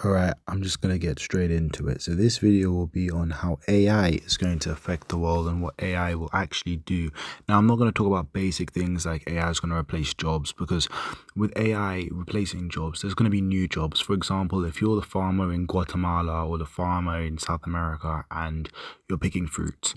Alright, I'm just going to get straight into it. So this video will be on how AI is going to affect the world and what AI will actually do. Now, I'm not going to talk about basic things like AI is going to replace jobs, because with AI replacing jobs, there's going to be new jobs. For example, if you're the farmer in Guatemala or the farmer in South America and you're picking fruits,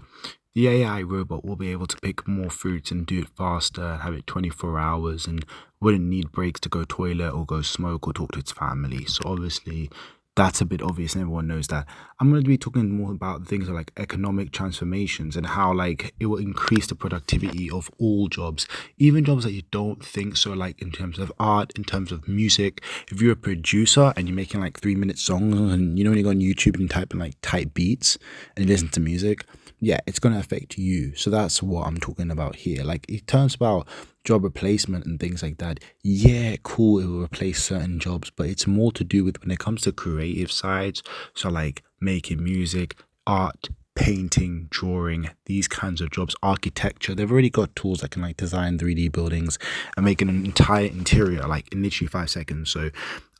the AI robot will be able to pick more fruits and do it faster and have it 24 hours and wouldn't need breaks to go toilet or go smoke or talk to its family. So obviously that's a bit obvious and everyone knows that. I'm going to be talking more about things like economic transformations and how like it will increase the productivity of all jobs, even jobs that you don't think so, like in terms of art, in terms of music. If you're a producer and you're making like 3-minute songs and you know when you go on YouTube and type in like type beats and you listen to music, yeah, it's going to affect you. So that's what I'm talking about here. Like it turns about job replacement and things like that. Yeah, cool, it will replace certain jobs, but it's more to do with when it comes to creative sides. So like making music, art, painting, drawing, these kinds of jobs, architecture. They've already got tools that can like design 3D buildings and make an entire interior like in literally 5 seconds. So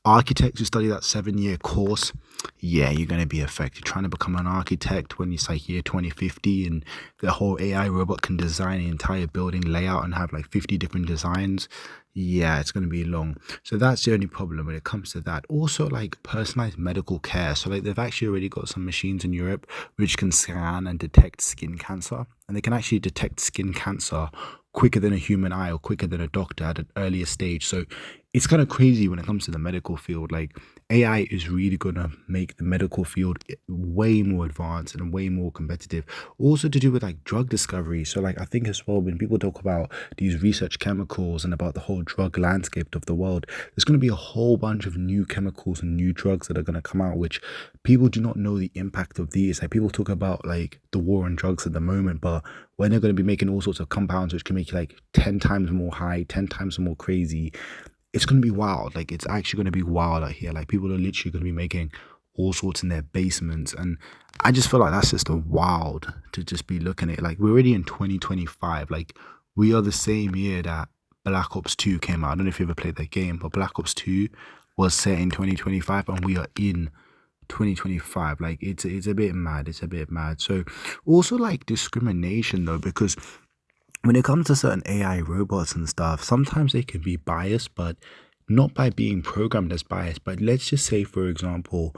architects who study that 7-year course, yeah, you're going to be affected. Trying to become an architect when it's like year 2050 and the whole AI robot can design an entire building layout and have like 50 different designs, yeah, it's going to be long. So that's the only problem when it comes to that. Also, like personalized medical care. So like they've actually already got some machines in Europe which can scan and detect skin cancer, and they can actually detect skin cancer quicker than a human eye or quicker than a doctor at an earlier stage. So it's kind of crazy when it comes to the medical field. Like AI is really going to make the medical field way more advanced and way more competitive. Also to do with like drug discovery. So like I think as well, when people talk about these research chemicals and about the whole drug landscape of the world, there's going to be a whole bunch of new chemicals and new drugs that are going to come out, which people do not know the impact of these. Like people talk about like the war on drugs at the moment, but when they're going to be making all sorts of compounds which can make you like 10 times more high, 10 times more crazy, it's going to be wild. Like it's actually going to be wild out here. Like people are literally going to be making all sorts in their basements, and I just feel like that's just a wild to just be looking at it. Like we're already in 2025. Like we are the same year that Black Ops 2 came out. I don't know if you ever played that game, but Black Ops 2 was set in 2025 and we are in 2025. Like it's a bit mad. It's a bit mad. So also like discrimination though, because when it comes to certain AI robots and stuff, sometimes they can be biased, but not by being programmed as biased. But let's just say, for example,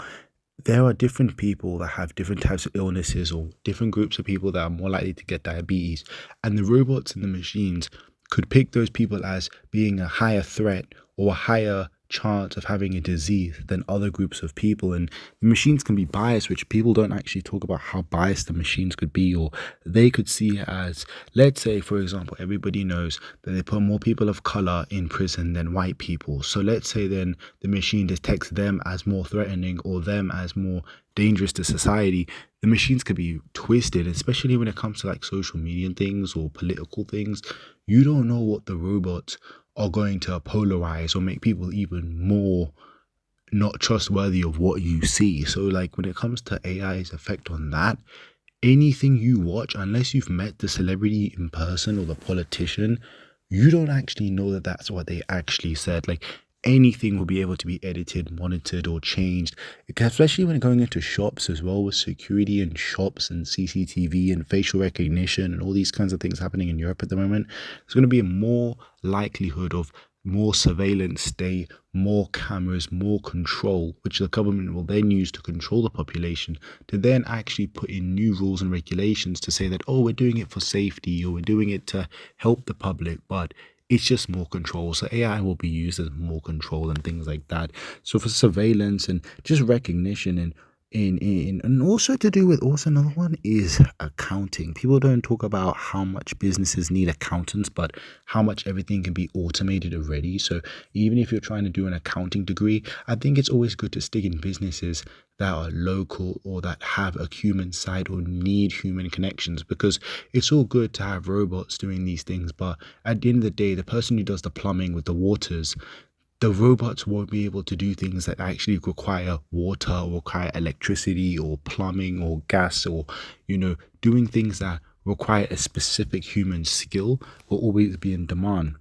there are different people that have different types of illnesses or different groups of people that are more likely to get diabetes. And the robots and the machines could pick those people as being a higher threat or a higher chance of having a disease than other groups of people. And the machines can be biased, which people don't actually talk about how biased the machines could be, or they could see it as, let's say, for example, everybody knows that they put more people of color in prison than white people. So let's say then the machine detects them as more threatening or them as more dangerous to society. The machines could be twisted, especially when it comes to like social media things or political things. You don't know what the robots are going to polarize or make people even more not trustworthy of what you see. So like when it comes to AI's effect on that, anything you watch, unless you've met the celebrity in person or the politician, you don't actually know that that's what they actually said. Like anything will be able to be edited, monitored, or changed, especially when going into shops as well, with security in shops and CCTV and facial recognition and all these kinds of things happening in Europe at the moment. There's going to be a more likelihood of more surveillance state, more cameras, more control, which the government will then use to control the population, to then actually put in new rules and regulations to say that, oh, we're doing it for safety or we're doing it to help the public, but it's just more control. So AI will be used as more control and things like that. So for surveillance and just recognition and also to do with, also another one is accounting. People don't talk about how much businesses need accountants, but how much everything can be automated already. So even if you're trying to do an accounting degree, I think it's always good to stick in businesses that are local or that have a human side or need human connections, because it's all good to have robots doing these things, but at the end of the day, the person who does the plumbing with the waters, the robots won't be able to do things that actually require water or require electricity or plumbing or gas, or doing things that require a specific human skill will always be in demand.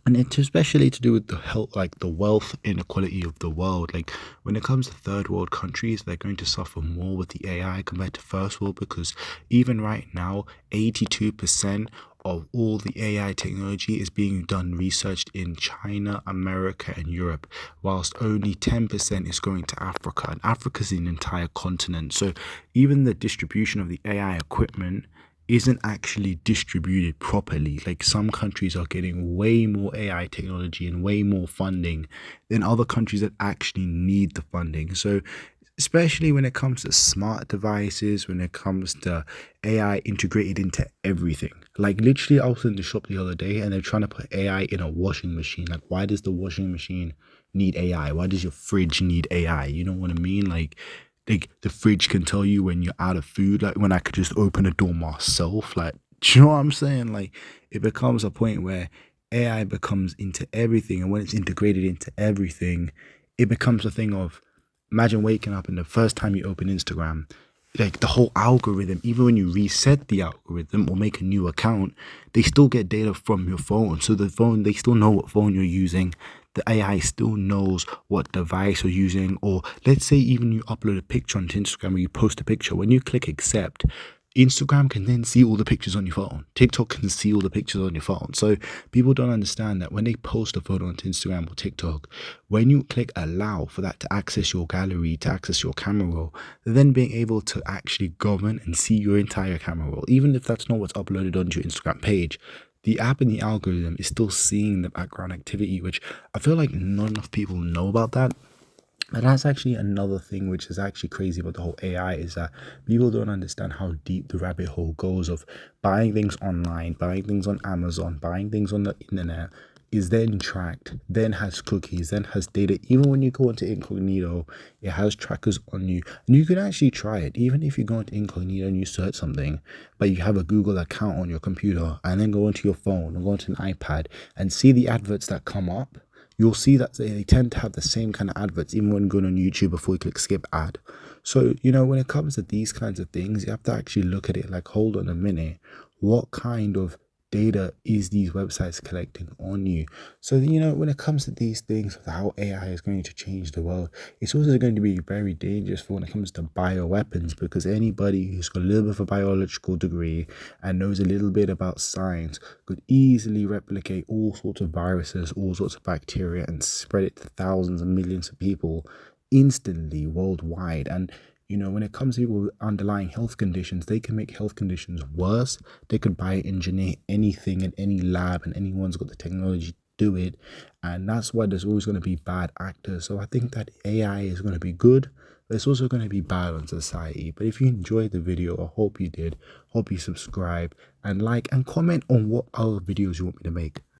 and it's especially to do with the health, like the wealth inequality of the world. Like when it comes to third world countries, they're going to suffer more with the AI compared to first world, because even right now 82% of all the AI technology is being done researched in China, America, and Europe, whilst only 10% is going to Africa, and Africa is an entire continent. So even the distribution of the AI equipment isn't actually distributed properly. Like some countries are getting way more AI technology and way more funding than other countries that actually need the funding. So especially when it comes to smart devices, when it comes to AI integrated into everything. Like literally I was in the shop the other day and they're trying to put AI in a washing machine. Like why does the washing machine need AI? Why does your fridge need AI? You know what I mean? Like the fridge can tell you when you're out of food, like when I could just open a door myself. Like, do you know what I'm saying? Like it becomes a point where AI becomes into everything, and when it's integrated into everything, it becomes a thing of, imagine waking up and the first time you open Instagram, like the whole algorithm, even when you reset the algorithm or make a new account, they still get data from your phone. So the phone, they still know what phone you're using. The AI still knows what device you're using. Or let's say even you upload a picture onto Instagram, or you post a picture, when you click accept, Instagram can then see all the pictures on your phone. TikTok can see all the pictures on your phone. So people don't understand that when they post a photo onto Instagram or TikTok, when you click allow for that to access your gallery, to access your camera roll, then being able to actually govern and see your entire camera roll, even if that's not what's uploaded onto your Instagram page, the app and the algorithm is still seeing the background activity, which I feel like not enough people know about that. And that's actually another thing which is actually crazy about the whole AI, is that people don't understand how deep the rabbit hole goes of buying things online, buying things on Amazon, buying things on the internet, is then tracked, then has cookies, then has data. Even when you go into incognito, it has trackers on you. And you can actually try it. Even if you go into incognito and you search something, but you have a Google account on your computer, and then go into your phone or go into an iPad and see the adverts that come up, you'll see that they tend to have the same kind of adverts even when going on YouTube before you click skip ad. So, you know, when it comes to these kinds of things, you have to actually look at it like, hold on a minute, what kind of data is these websites collecting on you? So, you know, when it comes to these things of how AI is going to change the world, it's also going to be very dangerous for when it comes to bioweapons, because anybody who's got a little bit of a biological degree and knows a little bit about science could easily replicate all sorts of viruses, all sorts of bacteria, and spread it to thousands and millions of people instantly worldwide. And you know, when it comes to people with underlying health conditions, they can make health conditions worse. They could bioengineer anything in any lab, and anyone's got the technology to do it. And that's why there's always going to be bad actors. So I think that AI is going to be good, but it's also going to be bad on society. But if you enjoyed the video, I hope you did. Hope you subscribe and like and comment on what other videos you want me to make.